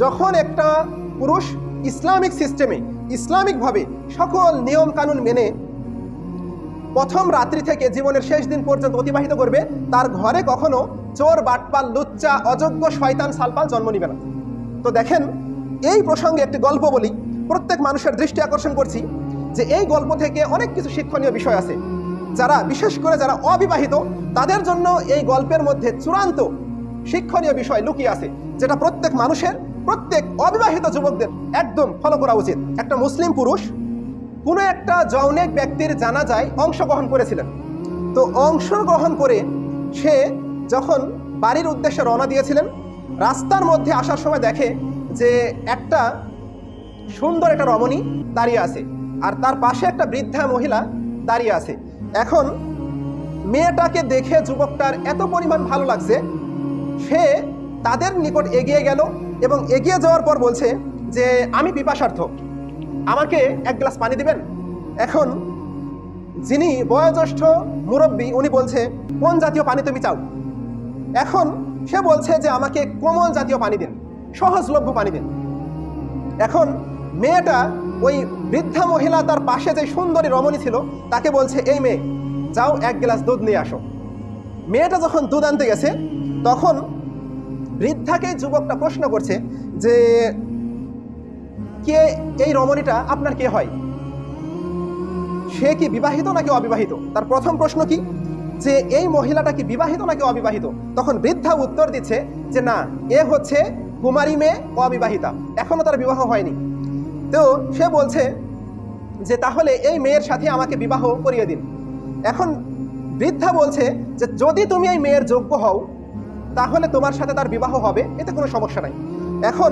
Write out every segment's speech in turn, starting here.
যখন একটা পুরুষ ইসলামিক সিস্টেমে ইসলামিকভাবে সকল নিয়ম কানুন মেনে প্রথম রাত্রি থেকে জীবনের শেষ দিন পর্যন্ত অতিবাহিত করবে, তার ঘরে কখনো চোর, বাটপাল, লুচ্চা, অযোগ্য, শয়তান, সালপাল জন্ম নিবে না। তো দেখেন, এই প্রসঙ্গে একটি গল্প বলি, প্রত্যেক মানুষের দৃষ্টি আকর্ষণ করছি যে এই গল্প থেকে অনেক কিছু শিক্ষণীয় বিষয় আছে। যারা বিশেষ করে যারা অবিবাহিত, তাদের জন্য এই গল্পের মধ্যে চূড়ান্ত শিক্ষণীয় বিষয় লুকিয়ে আছে, যেটা প্রত্যেক মানুষের, প্রত্যেক অবিবাহিত যুবকদের একদম ফলো করা উচিত। একটা মুসলিম পুরুষ কোনো একটা যৌনিক ব্যক্তির জানাজায় অংশগ্রহণ করেছিলেন। তো অংশগ্রহণ করে সে যখন বাড়ির উদ্দেশ্যে রওনা দিয়েছিলেন, রাস্তার মধ্যে আসার সময় দেখে যে একটা সুন্দর একটা রমণী দাঁড়িয়ে আছে, আর তার পাশে একটা বৃদ্ধা মহিলা দাঁড়িয়ে আছে। এখন মেয়েটাকে দেখে যুবকটার এত পরিমাণ ভালো লাগছে, সে তাদের নিকট এগিয়ে গেল এবং এগিয়ে যাওয়ার পর বলছে যে আমি পিপাসার্থ, আমাকে এক গ্লাস পানি দিবেন। এখন যিনি বয়োজ্যেষ্ঠ মুরব্বী, উনি বলছে কোন জাতীয় পানি তুমি চাও? এখন সে বলছে যে আমাকে কোমল জাতীয় পানি দিন, সহজলভ্য পানি দিন। এখন মেয়েটা, ওই বৃদ্ধা মহিলা তার পাশে যে সুন্দরী রমণী ছিল, তাকে বলছে এই মেয়ে, যাও এক গ্লাস দুধ নিয়ে আসো। মেয়েটা যখন দুধ আনতে গেছে, তখন বৃদ্ধাকে যুবকটা প্রশ্ন করছে যে কে এই রমণীটা, আপনার কে হয়? সে কি বিবাহিত নাকি অবিবাহিত? তার প্রথম প্রশ্ন কি যে এই মহিলাটা কি বিবাহিত নাকি অবিবাহিত? তখন বৃদ্ধা উত্তর দিচ্ছে যে না, এ হচ্ছে কুমারী মেয়ে, অবিবাহিতা, এখনো তার বিবাহ হয়নি। তো সে বলছে যে তাহলে এই মেয়ের সাথে আমাকে বিবাহ করিয়ে দিন। এখন বৃদ্ধা বলছে যে যদি তুমি এই মেয়ের যোগ্য হও, তাহলে তোমার সাথে তার বিবাহ হবে, এতে কোনো সমস্যা নাই। এখন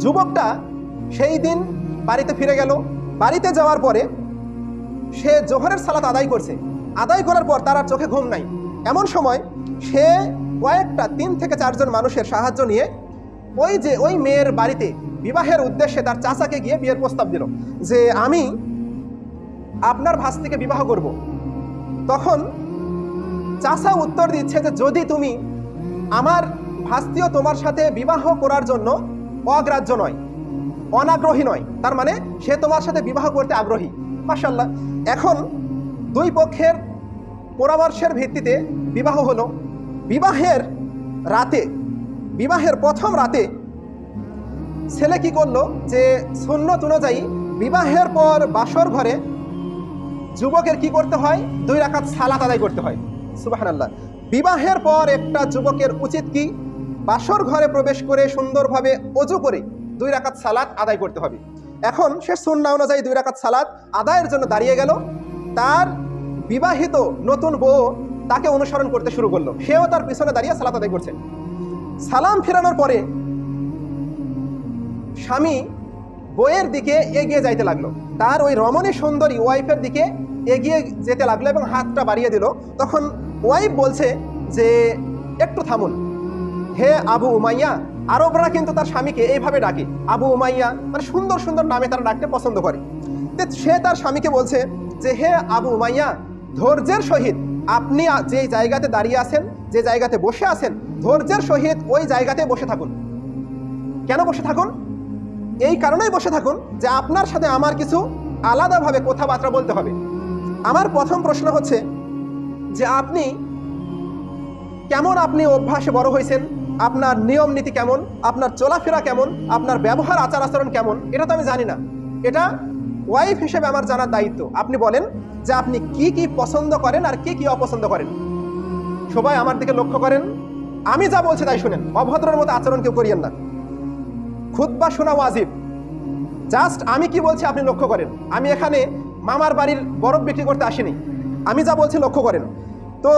যুবকটা সেই দিন বাড়িতে ফিরে গেল। বাড়িতে যাওয়ার পরে সে জোহরের সালাত আদায় করছে। আদায় করার পর তার আর চোখে ঘুম নাই। এমন সময় সে কয়েকটা 3 থেকে 4 জন মানুষের সাহায্য নিয়ে ওই মেয়ের বাড়িতে বিবাহের উদ্দেশ্যে তার চাচাকে গিয়ে বিয়ের প্রস্তাব দিল যে আমি আপনার ভাস্তিকে বিবাহ করব। তখন চাচা উত্তর দিচ্ছে যে যদি তুমি, আমার ভাস্তিও তোমার সাথে বিবাহ করার জন্য অগ্রাহ্য নয়, অনাগ্রহী নয়, তার মানে সে তোমার সাথে বিবাহ করতে আগ্রহী। মাশাআল্লাহ। এখন দুই পক্ষের পরামর্শের ভিত্তিতে বিবাহ হলো। বিবাহের প্রথম রাতে ছেলে কি করলো যে সুন্নত অনুযায়ী বিবাহের পর বাসর ঘরে যুবকের কি করতে হয়? 2 রাকাত সালাত আদায় করতে হয়। সুবহানাল্লাহ। বিবাহের পর একটা যুবকের উচিত কি? বাসর ঘরে প্রবেশ করে সুন্দরভাবে ওযু করে 2 রাকাত সালাত আদায় করতে হবে। এখন সে সুন্নাহ অনুযায়ী 2 রাকাত সালাত আদায়ের জন্য দাঁড়িয়ে গেল। তার বিবাহিত নতুন বউ তাকে অনুসরণ করতে শুরু করলো, সেও তার পিছনে দাঁড়িয়ে সালাত আদায় করছে। সালাম ফেরানোর পরে স্বামী বউয়ের দিকে এগিয়ে যাইতে লাগলো, তার ওই রমণী সুন্দরী ওয়াইফের দিকে এগিয়ে যেতে লাগলো এবং হাতটা বাড়িয়ে দিল। তখন ওয়াইফ বলছে যে একটু থামুন, হে আবু উমাইয়া। আরবরা কিন্তু তার স্বামীকে এইভাবে ডাকে, আবু উমাইয়া, মানে সুন্দর সুন্দর নামে তারা ডাকতে পছন্দ করে। সে তার স্বামীকে বলছে যে হে আবু উমাইয়া, ধৈর্যের সহিত আপনি যে জায়গাতে দাঁড়িয়ে আছেন, যে জায়গাতে বসে আছেন, ধৈর্যের সহিত ওই জায়গাতে বসে থাকুন। কেন বসে থাকুন? এই কারণেই বসে থাকুন যে আপনার সাথে আমার কিছু আলাদাভাবে কথাবার্তা বলতে হবে। আমার প্রথম প্রশ্ন হচ্ছে যে আপনি কেমন, আপনি অভ্যাসে বড় হয়েছেন, আপনার নিয়ম নীতি কেমন, আপনার চলাফেরা কেমন, আপনার ব্যবহার আচার আচরণ কেমন, এটা তো আমি জানি না। এটা ওয়াইফ হিসেবে আমার জানার দায়িত্ব। আপনি বলেন যে আপনি কি কি পছন্দ করেন আর কি কি অপছন্দ করেন। সবাই আমার দিকে লক্ষ্য করেন, আমি যা বলছি তাই শুনেন, অভদ্রের মতো আচরণ কেউ করিয়েন না। খুতবা শোনা ওয়াজিব, জাস্ট আমি কি বলছি আপনি লক্ষ্য করেন। আমি এখানে মামার বাড়ির বরফ বিক্রি করতে আসিনি, আমি যা বলছি লক্ষ্য করেন। তো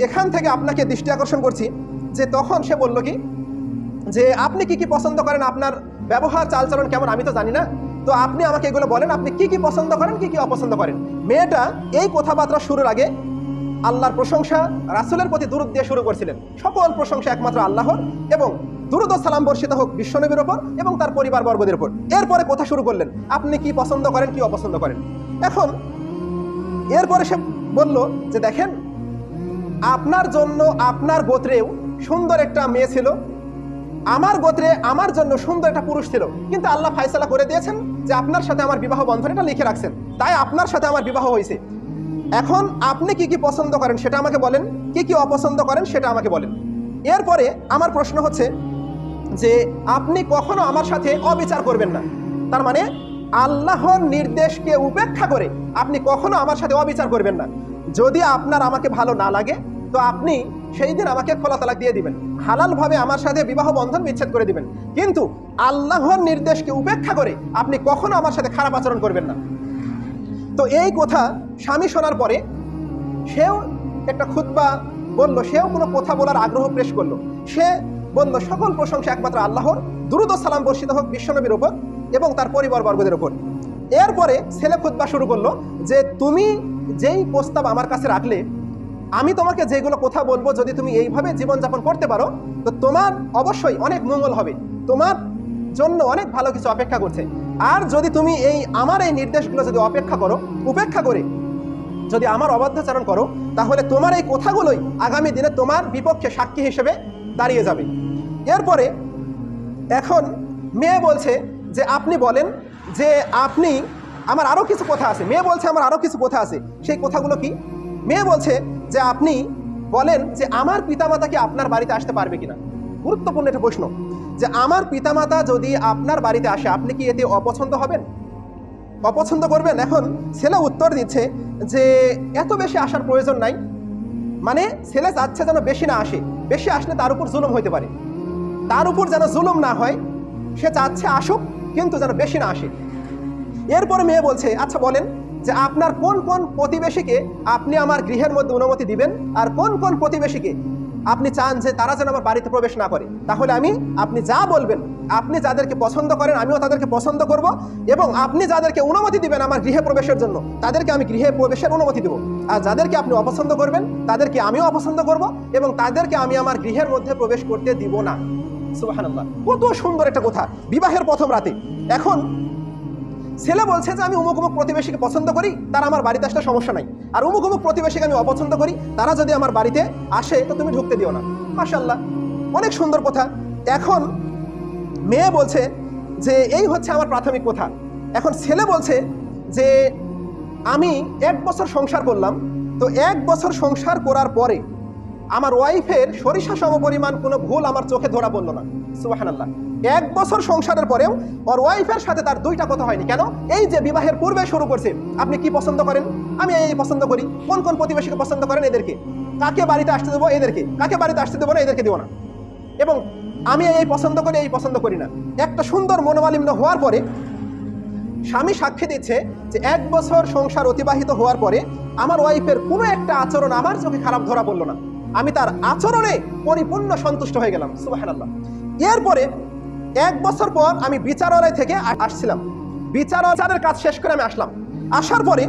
এখান থেকে আপনাকে দৃষ্টি আকর্ষণ করছি যে তখন সে বলল কি যে আপনি কি কি পছন্দ করেন, আপনার ব্যবহার চালচলন কেমন, আমি তো জানি না, তো আপনি আমাকে এগুলো বলেন, আপনি কি কি পছন্দ করেন, কি কি অপছন্দ করেন। মেয়েটা এই কথাবার্তা শুরুর আগে আল্লাহর প্রশংসা, রাসূলের প্রতি দুরূদ দিয়ে শুরু করছিলেন। সকল প্রশংসা একমাত্র আল্লাহর, এবং দুরূদ ও সালাম বর্ষিত হোক বিশ্বনবীর ওপর এবং তার পরিবার বর্গদের উপর। এরপরে কথা শুরু করলেন, আপনি কি পছন্দ করেন, কি অপছন্দ করেন। এখন এরপরে সে বলল যে দেখেন, আপনার জন্য আপনার গোত্রেও সুন্দর একটা মেয়ে ছিল, আমার গোত্রে আমার জন্য সুন্দর একটা পুরুষ ছিল, কিন্তু আল্লাহ ফায়সালা করে দিয়েছেন যে আপনার সাথে আমার বিবাহ বন্ধন, এটা লিখে রাখছেন, তাই আপনার সাথে আমার বিবাহ হয়েছে। এখন আপনি কি কি পছন্দ করেন সেটা আমাকে বলেন, কি কি অপছন্দ করেন সেটা আমাকে বলেন। এরপরে আমার প্রশ্ন হচ্ছে যে আপনি কখনো আমার সাথে অবিচার করবেন না। তার মানে আল্লাহর নির্দেশকে উপেক্ষা করে আপনি কখনো আমার সাথে অবিচার করবেন না। যদি আপনার আমাকে ভালো না লাগে তো আপনি সেই দিন আমাকে খোলা তালাক দিয়ে দিবেন, হালালভাবে আমার সাথে বিবাহ বন্ধন বিচ্ছেদ করে দিবেন, কিন্তু আল্লাহর নির্দেশকে উপেক্ষা করে আপনি কখনো আমার সাথে খারাপ আচরণ করবেন না। তো এই কথা স্বামী শোনার পরে সেও একটা খুতবা বলল, সেও কোনো কথা বলার আগ্রহ পেশ করলো। সে বলল, সকল প্রশংসা একমাত্র আল্লাহর, দুরূদ ও সালাম বর্ষিত হোক বিশ্বনবীর উপর এবং তার পরিবারবর্গদের উপর। এরপরে ছেলে খুতবা শুরু করলো যে তুমি যেই প্রস্তাব আমার কাছে রাখলে, আমি তোমাকে যেগুলো কথা বলবো, যদি তুমি এইভাবে জীবনযাপন করতে পারো তো তোমার অবশ্যই অনেক মঙ্গল হবে, তোমার জন্য অনেক ভালো কিছু অপেক্ষা করছে। আর যদি তুমি আমার এই নির্দেশগুলো যদি উপেক্ষা করে যদি আমার অবাধ্যাচরণ করো, তাহলে তোমার এই কথাগুলোই আগামী দিনে তোমার বিপক্ষে সাক্ষী হিসেবে দাঁড়িয়ে যাবে। এরপরে এখন মেয়ে বলছে যে আপনি বলেন যে আপনি, আমার আরও কিছু কথা আছে। মেয়ে বলছে আমার আরও কিছু কথা আছে, সেই কথাগুলো কি? মেয়ে বলছে যে আপনি বলেন যে আমার পিতামাতা কি আপনার বাড়িতে আসতে পারবে কিনা। গুরুত্বপূর্ণ একটা প্রশ্ন, যে আমার পিতামাতা যদি আপনার বাড়িতে আসে আপনি কি এতে অপছন্দ হবেন, অপছন্দ করবেন? এখন ছেলে উত্তর দিচ্ছে যে এত বেশি আসার প্রয়োজন নাই, মানে ছেলে চাচ্ছে যেন বেশি না আসে, বেশি আসলে তার উপর জুলুম হইতে পারে, তার উপর যেন জুলুম না হয়, সে চাচ্ছে আসুক কিন্তু যেন বেশি না আসে। এরপরে মেয়ে বলছে আচ্ছা বলেন যে আপনার কোন কোন প্রতিবেশীকে আপনি আমার গৃহের মধ্যে অনুমতি দিবেন, আর কোন কোন প্রতিবেশীকে আপনি চান যে তারা যেন আমার বাড়িতে প্রবেশ না করে। তাহলে আপনি যা বলবেন, আপনি যাদেরকে পছন্দ করেন আমিও তাদেরকে পছন্দ করব, এবং আপনি যাদেরকে অনুমতি দিবেন আমার গৃহে প্রবেশের জন্য তাদেরকে আমি গৃহে প্রবেশের অনুমতি দেব, আর যাদেরকে আপনি অপছন্দ করবেন তাদেরকে আমিও অপছন্দ করব, এবং তাদেরকে আমি আমার গৃহের মধ্যে প্রবেশ করতে দিব না। সুবহানাল্লাহ, কত সুন্দর একটা কথা বিবাহের প্রথম রাতে। এখন ছেলে বলছে যে আমি অমুক অমুক প্রতিবেশীকে পছন্দ করি, তারা আমার বাড়িতে আসলে সমস্যা নাই, আর অমুক অমুক প্রতিবেশীকে আমি অপছন্দ করি, তারা যদি আমার বাড়িতে আসে তো তুমি ঢুকতে দিও না। মাশাআল্লাহ, অনেক সুন্দর কথা। এখন মেয়ে বলছে যে এই হচ্ছে আমার প্রাথমিক কথা। এখন ছেলে বলছে যে আমি 1 বছর সংসার করলাম, তো 1 বছর সংসার করার পরে আমার ওয়াইফের সরিষা সমপরিমাণ কোনো ভুল আমার চোখে ধরা পড়লো না। সুবহানাল্লাহ, 1 বছর সংসারের পরেও ওর ওয়াইফের সাথে তার 2টা কথা হয়নি। কেন? এই যে বিবাহের পূর্বে শুরু করছে, আপনি কি পছন্দ করেন, আমি এই পছন্দ করি, কোন কোন প্রতিবেশীকে পছন্দ করেন এদেরকে, কাকে বাড়িতে আসতে দেবো এদেরকে, কাকে বাড়িতে আসতে দেবো না এদেরকে দেবো না, এবং আমি এই পছন্দ করি এই পছন্দ করি না। একটা সুন্দর মনোমালিন্য হওয়ার পরে স্বামী সাক্ষী দিচ্ছে যে 1 বছর সংসার অতিবাহিত হওয়ার পরে আমার ওয়াইফের কোনো একটা আচরণ আমার চোখে খারাপ ধরা পড়লো না, আমি তার আচরণে পরিপূর্ণ সন্তুষ্ট হয়ে গেলাম। সুবহানাল্লাহ। এরপরে 1 বছর পর আমি বিচারালয় থেকে আসছিলাম, বিচারের কাজ শেষ করে আমি আসলাম। আসার পরে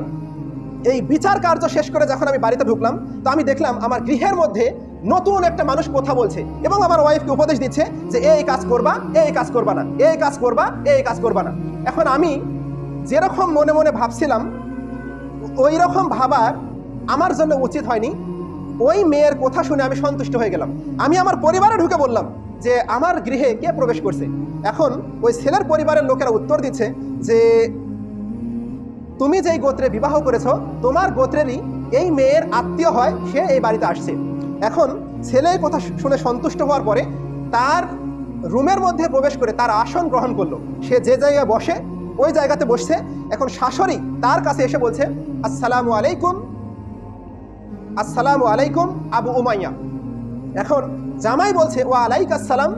এই বিচার কার্য শেষ করে যখন আমি বাড়িতে ঢুকলাম, তো আমি দেখলাম আমার গৃহের মধ্যে নতুন একটা মানুষ কথা বলছে এবং আমার ওয়াইফকে উপদেশ দিচ্ছে যে এই কাজ করবা, এই কাজ করবা না, এই কাজ করবা, এই কাজ করবা না। এখন আমি যেরকম মনে মনে ভাবছিলাম ওই রকম ভাবার আমার জন্য উচিত হয়নি। ওই মেয়ের কথা শুনে আমি সন্তুষ্ট হয়ে গেলাম। আমি আমার পরিবারে ঢুকে বললাম যে আমার গৃহে কে প্রবেশ করছে। এখন ওই ছেলের পরিবারের লোকেরা উত্তর দিচ্ছে যে তুমি যেই গোত্রে বিবাহ করেছো তোমার গোত্রেরই এই মেয়ের আত্মীয় হয়, সে এই বাড়িতে আসছে। এখন ছেলে এই কথা শুনে সন্তুষ্ট হওয়ার পরে তার রুমের মধ্যে প্রবেশ করে তার আসন গ্রহণ করলো। সে যে জায়গায় বসে ওই জায়গাতে বসছে। এখন শাশুড়ি তার কাছে এসে বলছে আসসালামু আলাইকুম, আসসালামু আলাইকুম আবু উমাইয়া। এখন জামাই বলছে ওয়া আলাইকুম আসসালাম।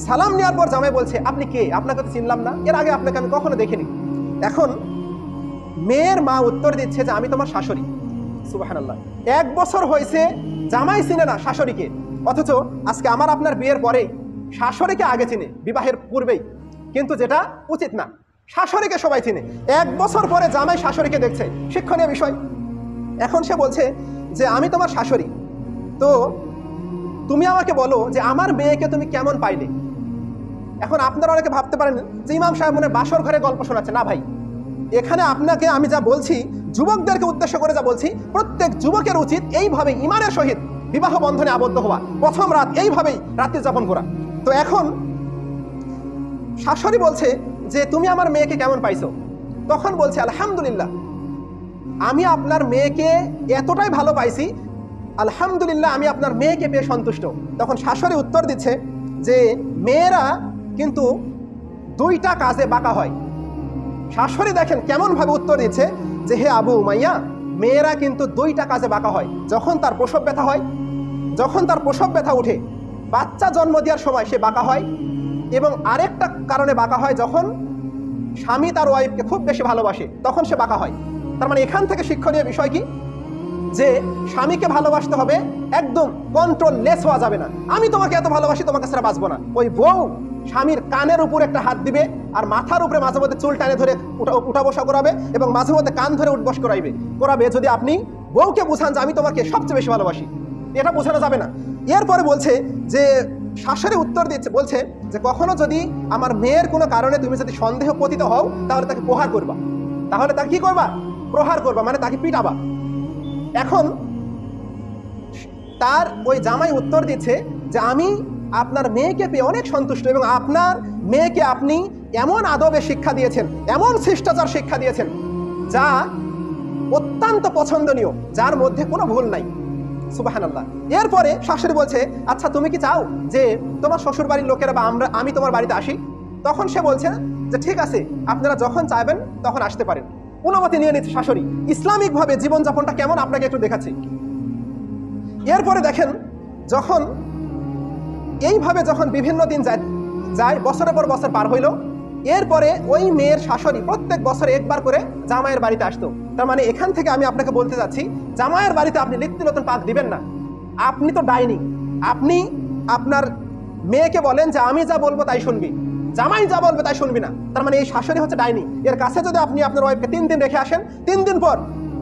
সালাম নেওয়ার পর জামাই বলছে আপনি কে, আপনাকে তো চিনলাম না, এর আগে আপনাকে আমি কখনো দেখিনি। এখন মেয়ের মা উত্তর দিচ্ছে যে আমি তোমার শাশুড়ি। সুবহানাল্লাহ, 1 বছর হয়েছে জামাই চিনে না শাশুড়িকে, অথচ আজকে আমার আপনার বিয়ের পরে শাশুড়িকে আগে চিনে বিবাহের পূর্বেই, কিন্তু যেটা উচিত না। শাশুড়িকে সবাই চিনে, 1 বছর পরে জামাই শাশুড়িকে দেখছে, শিক্ষণীয় বিষয়। এখন সে বলছে যে আমি তোমার শাশুড়ি, তো তুমি আমাকে বলো যে আমার মেয়েকে তুমি কেমন পাইলে। এখন আপনারা অনেকে ভাবতে পারেন যে ইমাম সাহেব মনে বাসর ঘরে গল্প শোনাচ্ছে। না ভাই, এখানে আপনাকে আমি যা বলছি, যুবকদেরকে উদ্দেশ্য করে যা বলছি, প্রত্যেক যুবকের উচিত এইভাবে ইমানের সহিত বিবাহ বন্ধনে আবদ্ধ হওয়া, প্রথম রাত এইভাবেই রাত্রি যাপন করা। তো এখন শাশুড়ি বলছে যে তুমি আমার মেয়েকে কেমন পাইছো? তখন বলছে আলহামদুলিল্লাহ, আমি আপনার মেয়েকে এতটাই ভালো পাইছি, আলহামদুলিল্লাহ আমি আপনার মেয়েকে পেয়ে সন্তুষ্ট। তখন শাশুড়ি উত্তর দিচ্ছে যে মেয়েরা কিন্তু দুইটা কাজে বাঁকা হয়। শাশুড়ি দেখেন কেমনভাবে উত্তর দিচ্ছে যে হে আবু উমাইয়া, মেয়েরা কিন্তু দুইটা কাজে বাঁকা হয়। যখন তার প্রসব ব্যথা হয়, যখন তার প্রসব ব্যথা উঠে, বাচ্চা জন্ম দেওয়ার সময় সে বাঁকা হয়, এবং আরেকটা কারণে বাঁকা হয় যখন স্বামী তার ওয়াইফকে খুব বেশি ভালোবাসে তখন সে বাঁকা হয়। তার মানে এখান থেকে শিক্ষণীয় বিষয় কি, যে স্বামীকে ভালোবাসতে হবে, একদম কন্ট্রোললেস হওয়া যাবে না। আমি তোমাকে এত ভালোবাসি, তোমাকে ছাড়া বাঁচবো না। ওই বউ স্বামীর কানের উপর একটা হাত দিবে আর মাথার উপরে মাঝে মধ্যে চুল টানে ধরে উঠা বসা করাবে এবং মাঝে মধ্যে কান ধরে উঠবস করাবে যদি আপনি বউকে বুঝান যে আমি তোমাকে সবচেয়ে বেশি ভালোবাসি। এটা বোঝানো যাবে না। এরপরে বলছে যে শাশুড়ি উত্তর দিচ্ছে, বলছে যে কখনো যদি আমার মেয়ের কোনো কারণে তুমি যদি সন্দেহ পতিত হও তাহলে তাকে প্রহার করবা। তাহলে তাকে কি করবা? প্রহার করবা, মানে তাকে পিটাবা। এখন তার ওই জামাই উত্তর দিচ্ছে যে আমি আপনার মেয়েকে পেয়ে অনেক সন্তুষ্ট, এবং আপনার মেয়েকে আপনি এমন আদবে শিক্ষা দিয়েছেন, এমন শিষ্টাচার শিক্ষা দিয়েছেন যা অত্যন্ত পছন্দনীয়, যার মধ্যে কোনো ভুল নাই। সুবহানাল্লাহ। এরপরে শাশুড়ি বলছে আচ্ছা তুমি কি চাও যে তোমার শ্বশুর বাড়ির লোকেরা বা আমি তোমার বাড়িতে আসি? তখন সে বলছে যে ঠিক আছে, আপনারা যখন চাইবেন তখন আসতে পারেন। অনুমতি নিয়ে নিচ্ছে শাশুড়ি। ইসলামিকভাবে জীবনযাপনটা কেমন আপনাকে একটু দেখাচ্ছি। এরপরে দেখেন যখন এইভাবে যখন বিভিন্ন দিন যায়, বছরের পর বছর পার হইল, এরপরে ওই মেয়ের শাশুড়ি প্রত্যেক বছরে একবার করে জামাইয়ের বাড়িতে আসতো। তার মানে এখান থেকে আমি আপনাকে বলতে যাচ্ছি, জামাইয়ের বাড়িতে আপনি নিত্য নতুন পাক দিবেন না। আপনি তো ডাইনি। আপনি আপনার মেয়েকে বলেন যে আমি যা বলবো তাই শুনবি, জামাই যা বলবে তাই শুনবি না। তার মানে এই শাশুড়ি হচ্ছে ডাইনি। এর কাছে যদি আপনি আপনার ওয়াইফকে 3 দিন রেখে আসেন, 3 দিন পর,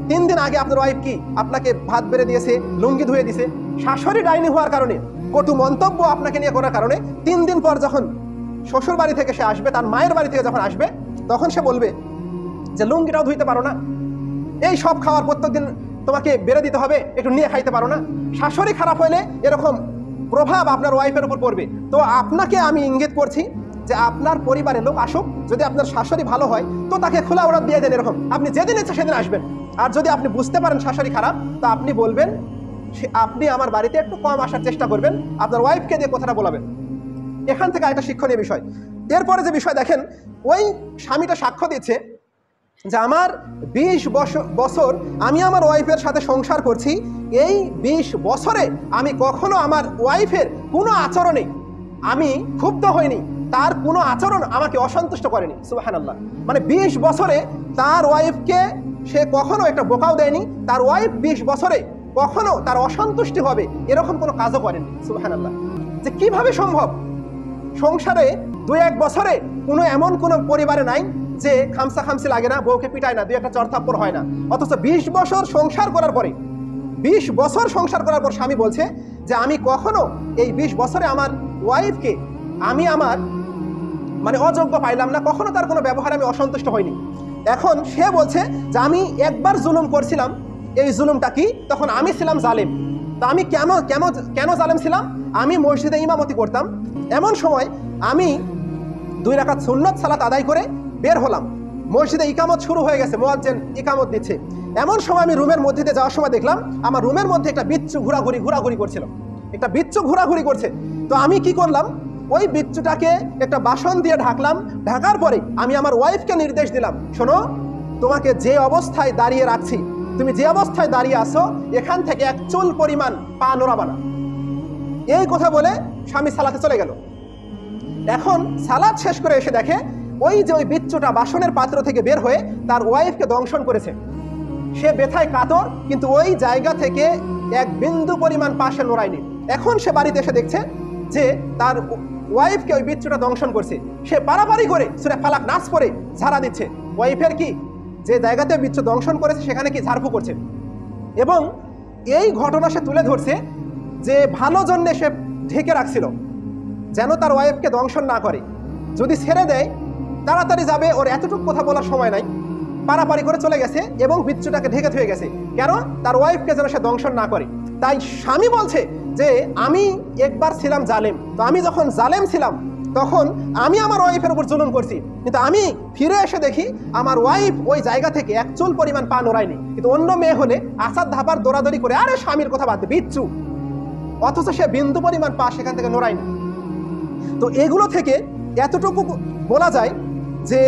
3 দিন আগে আপনার ওয়াইফ কি আপনাকে ভাত বেড়ে দিয়েছে, লুঙ্গি ধুয়ে দিয়েছে, শাশুড়ি ডাইনি হওয়ার কারণে, কটু মন্তব্য আপনাকে নিয়ে করার কারণে 3 দিন পর যখন শ্বশুর বাড়ি থেকে সে আসবে, তার মায়ের বাড়ি থেকে যখন আসবে, তখন সে বলবে যে লুঙ্গিটাও ধুইতে পারো না, এই সব খাওয়ার প্রত্যেকদিন তোমাকে বেড়ে দিতে হবে, একটু নিয়ে খাইতে পারো না। শাশুড়ি খারাপ হলে এরকম প্রভাব আপনার ওয়াইফের উপর পড়বে। তো আপনাকে আমি ইঙ্গিত করছি যে আপনার পরিবারের লোক আসুক, যদি আপনার শাশুড়ি ভালো হয় তো তাকে খোলা ওড়াত দিয়ে দেন। এরকম আপনি যেদিন ইচ্ছা সেদিন আসবেন। আর যদি আপনি বুঝতে পারেন শাশুড়ি খারাপ, তা আপনি বলবেন আপনি আমার বাড়িতে একটু কম আসার চেষ্টা করবেন, আপনার ওয়াইফকে দিয়ে কথাটা বলাবেন। এখান থেকে একটা শিক্ষণীয় বিষয়। এরপরে যে বিষয় দেখেন, ওই স্বামীটা সাক্ষ্য দিচ্ছে যে আমার 20 বছর আমি আমার ওয়াইফের সাথে সংসার করছি, এই 20 বছরে আমি কখনো আমার ওয়াইফের কোনো আচরণে আমি ক্ষুব্ধ হইনি, তার কোনো আচরণ আমাকে অসন্তুষ্ট করেনি। সুবহানাল্লাহ। মানে 20 বছরে তার ওয়াইফকে সে কখনো একটা বোকাও দেয়নি, তার ওয়াইফ 20 বছরে কখনো তার অসন্তুষ্টি হবে এরকম কোনো কাজও করেনি। সুবহানাল্লাহ। যে কিভাবে সম্ভব? সংসারে 2-1 বছরে এমন কোনো পরিবারে নাই যে খামসি লাগে না, বউকে পিটায় না, 2-1 চড় থাপ্পড় হয় না। অথচ 20 বছর সংসার করার পরে, 20 বছর সংসার করার পর স্বামী বলছে যে আমি কখনো এই 20 বছরে আমার ওয়াইফকে আমি আমার মানে অযোগ্য পাইলাম না, কখনো তার কোনো ব্যবহারে আমি অসন্তুষ্ট হইনি। এখন সে বলছে যে আমি একবার জুলুম করছিলাম, এই জুলুমটা কি? তখন আমি ছিলাম জালেম। তা আমি কেন জালেম ছিলাম? আমি মসজিদে ইমামতি করতাম, এমন সময় আমি 2 রাকাত সুন্নত সালাত আদায় করে বের হলাম, মসজিদে ইকামত শুরু হয়ে গেছে, মুয়াজ্জিন ইকামত দিচ্ছে। এমন সময় আমি রুমের মধ্যে দিয়ে যাওয়ার সময় দেখলাম আমার রুমের মধ্যে একটা বিচ্ছু ঘোরাঘুরি করছিল, একটা বিচ্ছু ঘোরাঘুরি করছে। তো আমি কি করলাম, ওই বিচ্ছুটাকে একটা বাসন দিয়ে ঢাকলাম। ঢাকার পরে আমি আমার ওয়াইফকে নির্দেশ দিলাম, শোনো, তোমাকে যে অবস্থায় দাঁড়িয়ে রাখছি, তুমি যে অবস্থায় দাঁড়িয়ে আসো, এখান থেকে 1 চুল পরিমাণ পা নড়াবা না। এই কথা বলে স্বামী সালাতে চলে গেল। এখন সালাত শেষ করে এসে দেখে ওই বিচ্ছুটা বাসনের পাত্র থেকে বের হয়ে তার ওয়াইফকে দংশন করেছে। সে ব্যথায় কাতর, কিন্তু ওই জায়গা থেকে 1 বিন্দু পরিমাণ পাশে নড়ায়নি। এখন সে বাড়িতে এসে দেখছে যে তার ওয়াইফকে ওই বিচ্ছুটা দংশন করছে। সে পারাপারি করে সূরা ফালাক নাস পড়ে ঝাড়া দিচ্ছে। ওয়াইফের কি যে জায়গাতে বিচ্ছু দংশন করেছে সেখানে কি ঝাড়ফু করছে। এবং এই ঘটনা সে তুলে ধরছে যে ভালো জন্যে সে ঢেকে রাখছিল, যেন তার ওয়াইফকে দংশন না করে। যদি ছেড়ে দেয় তাড়াতাড়ি যাবে, ওর এতটুকু কথা বলার সময় নাই, পারাপারি করে চলে গেছে এবং বিচ্ছুটাকে ঢেকে থুয়ে গেছে। কেন? তার ওয়াইফকে যেন সে দংশন না করে। তাই স্বামী বলছে যে আমি একবার ছিলাম জালেম, তো আমি যখন জালেম ছিলাম তখন আমি আমার ওয়াইফের উপর জুলুম করছি, কিন্তু আমি ফিরে এসে দেখি আমার ওয়াইফ ওই জায়গা থেকে এক চুল পরিমাণ পা নড়ায়নি। কিন্তু অন্য মেয়ে হলে আসার ধাপার দৌড়াদৌড়ি করে আরে স্বামীর কথা বাদ দে বিচ্ছু, অথচ সে বিন্দু পরিমাণ পা সেখান থেকে নড়ায়নি। তো এগুলো থেকে এতটুকু বলা যায় যে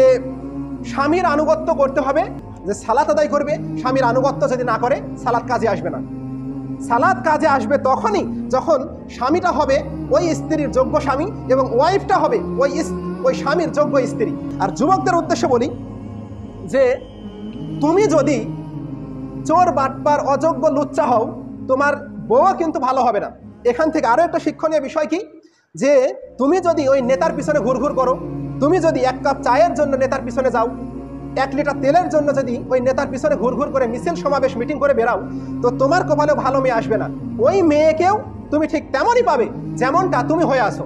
স্বামীর আনুগত্য করতে হবে, যে সালাত আদায় করবে। স্বামীর আনুগত্য যদি না করে সালাত কাজে আসবে না। সালাত কাজে আসবে তখনই যখন স্বামীটা হবে ওই স্ত্রীর যোগ্য স্বামী এবং ওয়াইফটা হবে ওই স্বামীর যোগ্য স্ত্রী। আর যুবকদের উদ্দেশ্যে বলি যে তুমি যদি চোর বাটপার অযোগ্য লুচ্চা হও, তোমার বউও কিন্তু ভালো হবে না। এখান থেকে আরও একটা শিক্ষণীয় বিষয় কি, যে তুমি যদি ওই নেতার পিছনে ঘুরঘুর করো, তুমি যদি এক কাপ চায়ের জন্য নেতার পিছনে যাও, 1 লিটার তেলের জন্য যদি ওই নেতার পিছনে ঘুরঘুর করে মিছিল সমাবেশ মিটিং করে বেরাও, তো তোমার কপালেও ভালো মেয়ে আসবে না। ওই মেয়েকেও তুমি ঠিক তেমনই পাবে যেমনটা তুমি হয়ে আসো।